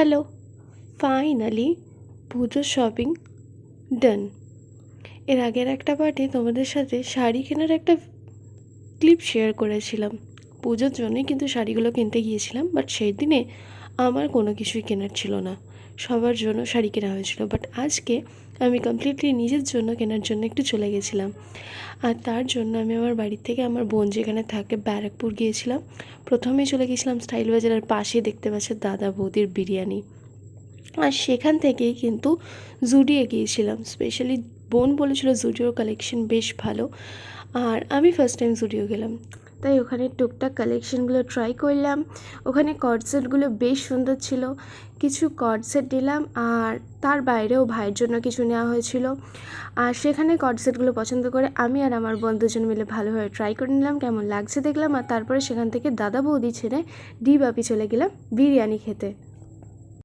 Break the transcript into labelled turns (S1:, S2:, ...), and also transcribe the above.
S1: Hello, finally পুজোর shopping ডান। এর আগের একটা পার্টে তোমাদের সাথে শাড়ি কেনার একটা ক্লিপ শেয়ার করেছিলাম। পুজোর জন্যই কিন্তু শাড়িগুলো কিনতে গিয়েছিলাম, বাট সেই দিনে আমার কোনো কিছুই কেনার ছিল না। সবার জন্য শাড়ি কেনা হয়েছিল, বাট আজকে আমি কমপ্লিটলি নিজের জন্য কেনার জন্য একটু চলে গেছিলাম। আর তার জন্য আমি আমার বাড়ি থেকে আমার বোন যেখানে থাকে ব্যারাকপুর গিয়েছিলাম। প্রথমেই চলে গেছিলাম স্টাইল বাজারের পাশে দেখতে পাচ্ছে দাদা বৌদির বিরিয়ানি। আর সেখান থেকেই কিন্তু জুডিও গিয়েছিলাম। স্পেশালি বোন বলেছিল জুডিওর কালেকশন বেশ ভালো, আর আমি ফার্স্ট টাইম জুডিও গেলাম, তাই ওখানে টুকটাক কালেকশনগুলো ট্রাই করলাম। ওখানে কর্ডসেটগুলো বেশ সুন্দর ছিল, কিছু কর্ডসেট নিলাম, আর তার বাইরেও ভাইয়ের জন্য কিছু নেওয়া হয়েছিল। আর সেখানে কর্ডসেটগুলো পছন্দ করে আমি আর আমার বোন দুজন মিলে ভালোভাবে ট্রাই করে নিলাম, কেমন লাগছে দেখলাম। আর তারপরে সেখান থেকে দাদা বৌদি ছেড়ে ডি বাপি চলে গেলাম বিরিয়ানি খেতে।